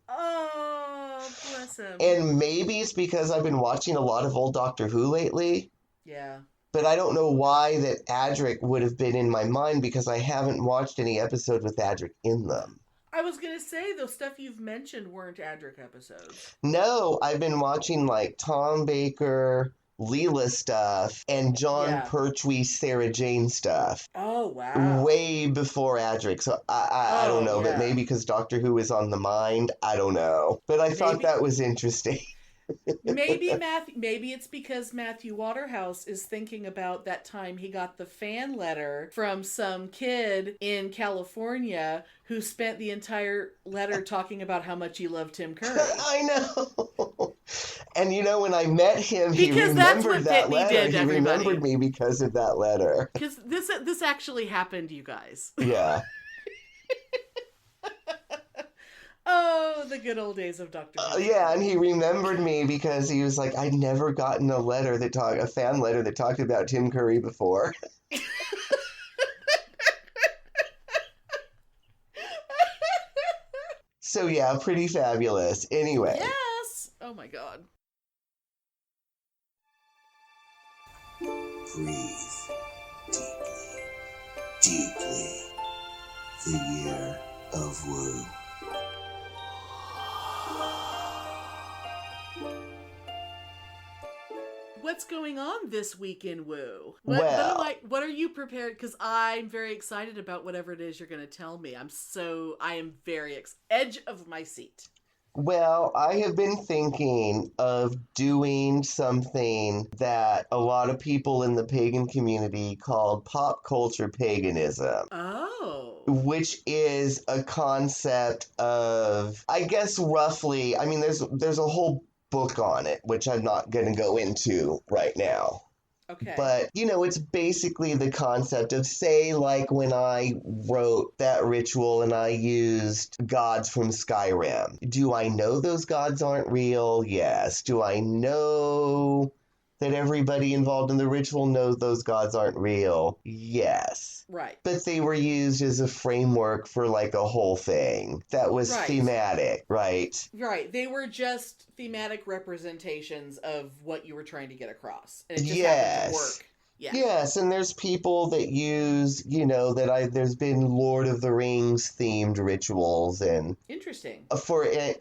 Oh, bless him. And maybe it's because I've been watching a lot of old Doctor Who lately. Yeah. But I don't know why that Adric would have been in my mind because I haven't watched any episode with Adric in them. I was going to say, those stuff you've mentioned weren't Adric episodes. No, I've been watching like Tom Baker, Leela stuff, and John Pertwee, Sarah Jane stuff. Oh, wow. Way before Adric. So I don't know, but maybe because Doctor Who is on the mind. I don't know. But I thought that was interesting. Maybe it's because Matthew Waterhouse is thinking about that time he got the fan letter from some kid in California who spent the entire letter talking about how much he loved Tim Curry. I know. And you know, when I met him, he because that's remembered what that Pitney letter. did, He everybody. remembered me because of that letter. Because this actually happened, you guys. Yeah. Oh, the good old days of Dr. Yeah, and he remembered me because he was like, I'd never gotten a fan letter that talked about Tim Curry before. So yeah, pretty fabulous. Anyway. Yes! Oh my God. Breathe deeply, deeply. The year of woo. What's going on this week in Woo? What are you prepared? Because I'm very excited about whatever it is you're going to tell me. I am very edge of my seat. Well, I have been thinking of doing something that a lot of people in the pagan community called pop culture paganism. Oh. Which is a concept of, I guess roughly, I mean, there's a whole book on it, which I'm not going to go into right now. Okay. But, you know, it's basically the concept of, say, like when I wrote that ritual and I used gods from Skyrim. Do I know those gods aren't real? Yes. Do I know that everybody involved in the ritual knows those gods aren't real? Yes. Right. But they were used as a framework for like a whole thing that was thematic, right? Right. They were just thematic representations of what you were trying to get across. And it just happened to work. Yeah. Yes, and there's people that use, you know, there's been Lord of the Rings themed rituals and interesting.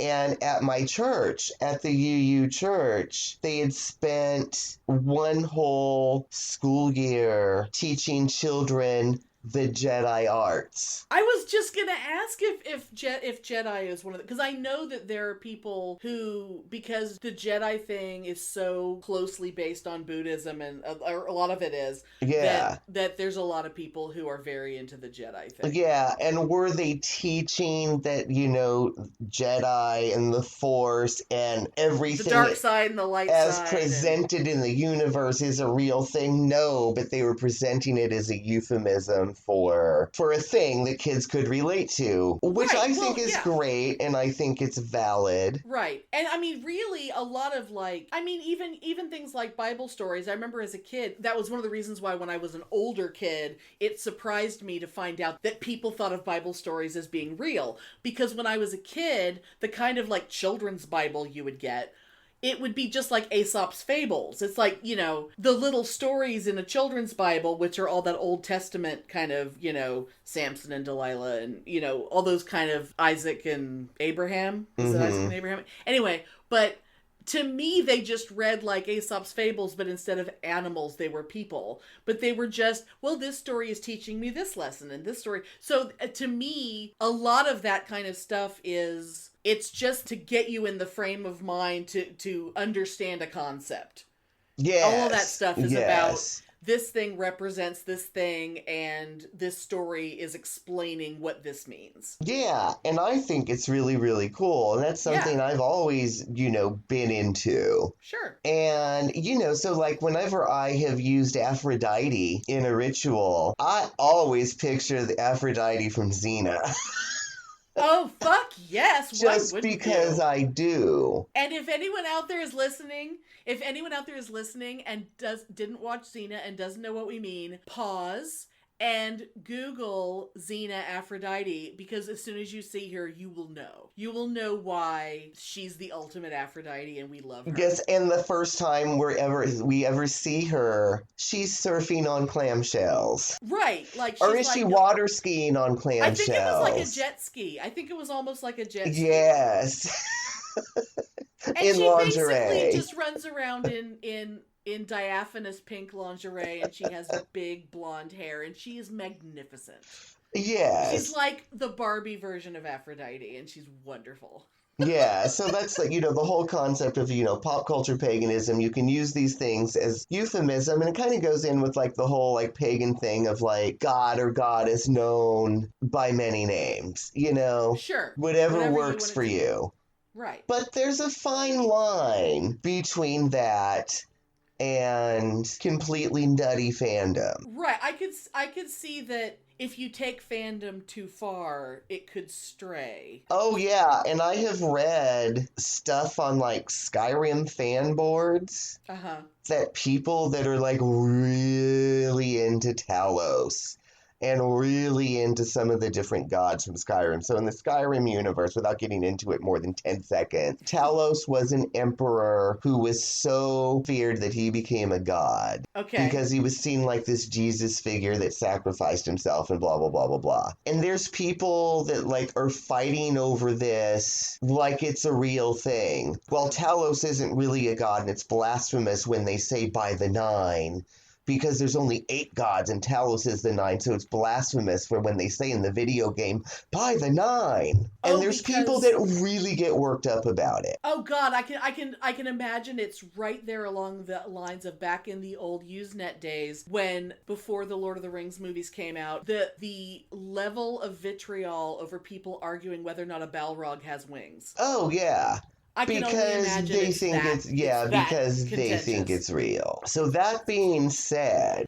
And at my church, at the UU church, they had spent one whole school year teaching children the Jedi arts. I was just gonna ask if Jedi is one of the, because I know that there are people who, because the Jedi thing is so closely based on Buddhism, and a lot of it is, that there's a lot of people who are very into the Jedi thing. Yeah, and were they teaching that, you know, Jedi and the Force and everything, the dark side and the light as side, presented in the universe is a real thing? No, but they were presenting it as a euphemism for a thing that kids could relate to, which I think is great, and I think it's valid. Right. And I mean, really, a lot of like, I mean, even things like Bible stories, I remember as a kid, that was one of the reasons why when I was an older kid, it surprised me to find out that people thought of Bible stories as being real. Because when I was a kid, the kind of like children's Bible you would get, it would be just like Aesop's fables. It's like, you know, the little stories in a children's Bible, which are all that Old Testament kind of, you know, Samson and Delilah and, you know, all those kind of Isaac and Abraham. Is it Isaac and Abraham? Anyway, but to me, they just read like Aesop's fables, but instead of animals, they were people. But they were just, well, this story is teaching me this lesson and this story. So to me, a lot of that kind of stuff is, it's just to get you in the frame of mind to understand a concept. Yes. All of that stuff is about this thing represents this thing, and this story is explaining what this means. Yeah, and I think it's really, really cool. And that's something I've always, you know, been into. Sure. And, you know, so like whenever I have used Aphrodite in a ritual, I always picture the Aphrodite from Xena. Oh, fuck yes. Just because I do. And if anyone out there is listening, and didn't watch Xena and doesn't know what we mean, pause and Google Xena Aphrodite, because as soon as you see her, you will know. You will know why she's the ultimate Aphrodite and we love her. Yes, and the first time we ever see her, she's surfing on clamshells. Right. Like she's or is she water skiing on clamshells? I think it was like a jet ski. I think it was almost like a jet ski. Yes. And in she lingerie. basically just runs around in diaphanous pink lingerie, and she has big blonde hair, and she is magnificent. Yes. She's like the Barbie version of Aphrodite, and she's wonderful. Yeah, so that's like, you know, the whole concept of, you know, pop culture paganism. You can use these things as euphemism, and it kind of goes in with like the whole like pagan thing of like God or goddess known by many names, you know? Sure. Whatever works for you. Right. But there's a fine line between that and completely nutty fandom. Right. I could see that if you take fandom too far, it could stray. Oh yeah, and I have read stuff on like Skyrim fan boards that people that are like really into Talos and really into some of the different gods from Skyrim. So in the Skyrim universe, without getting into it more than 10 seconds, Talos was an emperor who was so feared that he became a god. Okay. Because he was seen like this Jesus figure that sacrificed himself and blah, blah, blah, blah, blah. And there's people that like are fighting over this like it's a real thing. Well, Talos isn't really a god, and it's blasphemous when they say by the 9. Because there's only 8 gods and Talos is the 9, so it's blasphemous for when they say in the video game, by the 9. And there's people that really get worked up about it. Oh God, I can imagine it's right there along the lines of back in the old Usenet days when, before the Lord of the Rings movies came out, the level of vitriol over people arguing whether or not a Balrog has wings. Oh yeah. Because they think they think it's real. So that being said,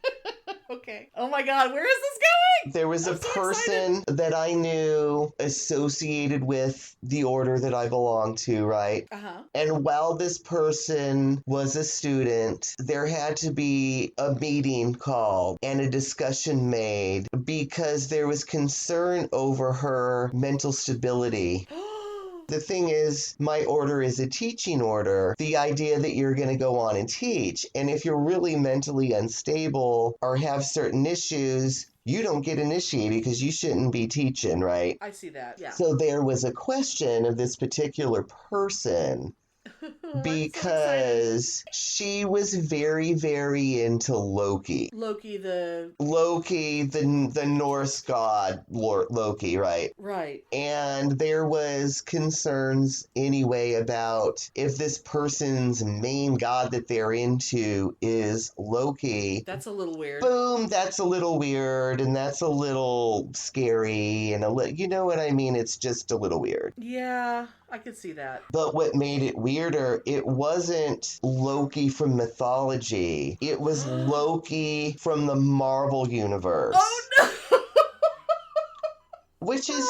okay. Oh my God, where is this going? There was a person that I knew associated with the order that I belonged to, right? And while this person was a student, there had to be a meeting called and a discussion made because there was concern over her mental stability. The thing is, my order is a teaching order. The idea that you're going to go on and teach. And if you're really mentally unstable or have certain issues, you don't get initiated because you shouldn't be teaching, right? I see that, yeah. So there was a question of this particular person because she was very, very into Loki. Loki, the Norse god Loki, right? Right. And there was concerns anyway about if this person's main god that they're into is Loki. That's a little weird. Boom, that's a little weird, and that's a little scary, and you know what I mean? It's just a little weird. Yeah, I could see that. But what made it weirder, it wasn't Loki from mythology. It was Loki from the Marvel Universe. Oh, no! Which is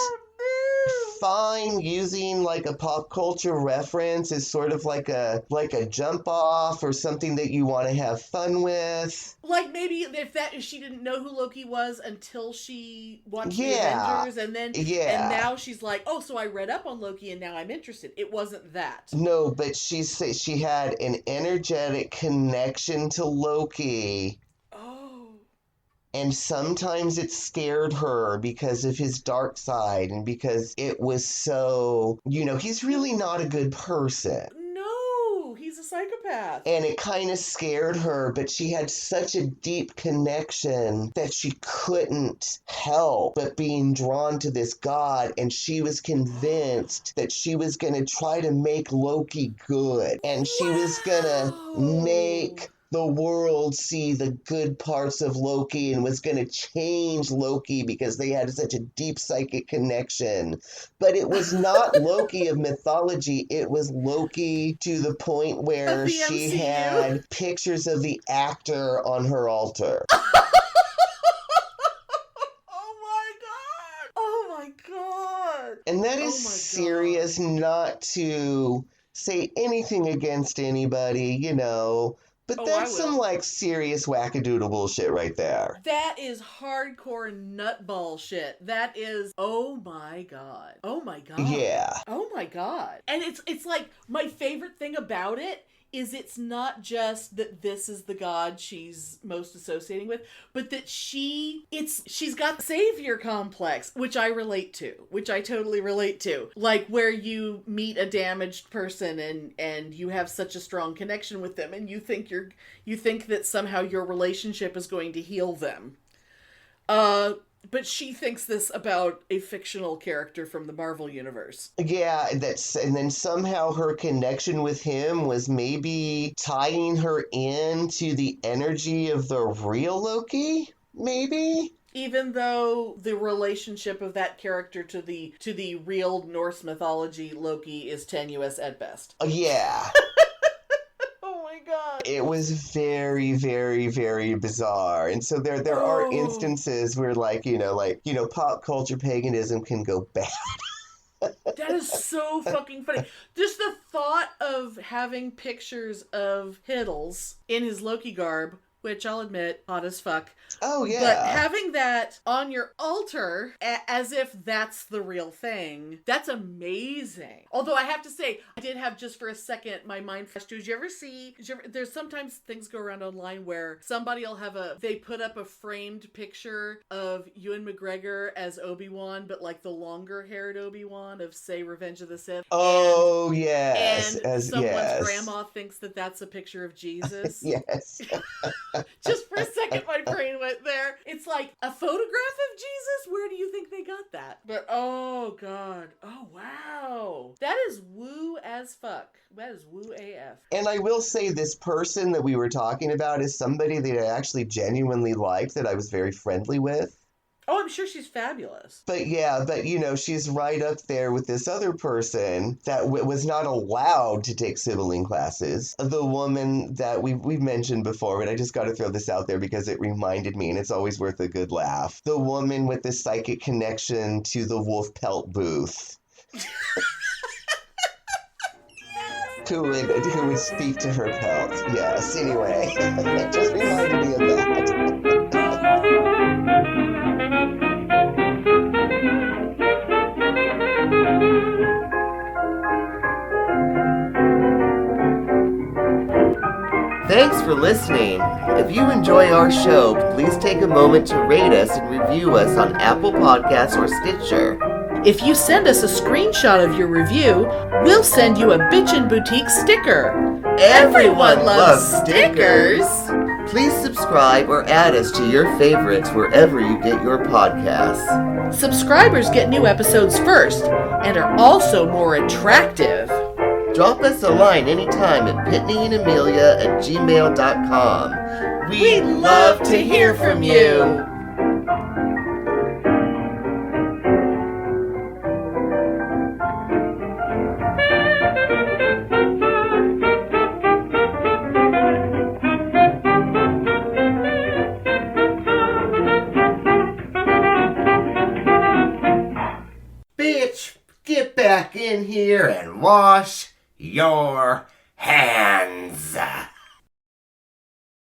fine using like a pop culture reference as sort of like a jump off or something that you want to have fun with. Like maybe if she didn't know who Loki was until she watched the Avengers, and then and now she's like, oh, so I read up on Loki and now I'm interested. It wasn't that. No, but she had an energetic connection to Loki. And sometimes it scared her because of his dark side and because it was so, he's really not a good person. No, he's a psychopath. And it kind of scared her, but she had such a deep connection that she couldn't help but being drawn to this god. And she was convinced that she was going to try to make Loki good. And she was going to make the world see the good parts of Loki and was going to change Loki because they had such a deep psychic connection. But it was not Loki of mythology. It was Loki to the point where she had pictures of the actor on her altar. Oh my God. And that is serious, not to say anything against anybody, But that's some, serious wackadoodle bullshit right there. That is hardcore nutball shit. That is, oh my God. Oh my God. Yeah. Oh my God. And it's like, my favorite thing about it is it's not just that this is the god she's most associating with, but that she's got the savior complex, which I relate to, which I totally relate to. Like where you meet a damaged person and you have such a strong connection with them and you think that somehow your relationship is going to heal them. But she thinks this about a fictional character from the Marvel Universe. Yeah, and then somehow her connection with him was maybe tying her into the energy of the real Loki, maybe? Even though the relationship of that character to the real Norse mythology Loki is tenuous at best. Yeah. God. It was very, very, very bizarre. And so there are instances where pop culture paganism can go bad. That is so fucking funny. Just the thought of having pictures of Hiddles in his Loki garb, which I'll admit, hot as fuck. Oh, yeah. But having that on your altar as if that's the real thing, that's amazing. Although I have to say, I did have just for a second, my mind flashed to, there's sometimes things go around online where somebody will they put up a framed picture of Ewan McGregor as Obi-Wan, but like the longer haired Obi-Wan of, say, Revenge of the Sith. Oh, yes. And someone's grandma thinks that that's a picture of Jesus. Yes. Just for a second, my brain went there. It's like a photograph of Jesus? Where do you think they got that? But, oh, God. Oh, wow. That is woo as fuck. That is woo AF. And I will say this person that we were talking about is somebody that I actually genuinely liked, that I was very friendly with. Oh, I'm sure she's fabulous. But she's right up there with this other person that was not allowed to take sibling classes. The woman that we've mentioned before, but I just got to throw this out there because it reminded me, and it's always worth a good laugh. The woman with the psychic connection to the wolf pelt booth. Who would speak to her pelt. Yes, anyway. It just reminded me of that. Thanks for listening. If you enjoy our show, please take a moment to rate us and review us on Apple Podcasts or Stitcher. If you send us a screenshot of your review, we'll send you a BitchenBoutique sticker. Everyone loves stickers! Please subscribe or add us to your favorites wherever you get your podcasts. Subscribers get new episodes first and are also more attractive. Drop us a line anytime at PitneyAndAmelia@gmail.com. We'd love to hear from you. Bitch, get back in here and wash your hands.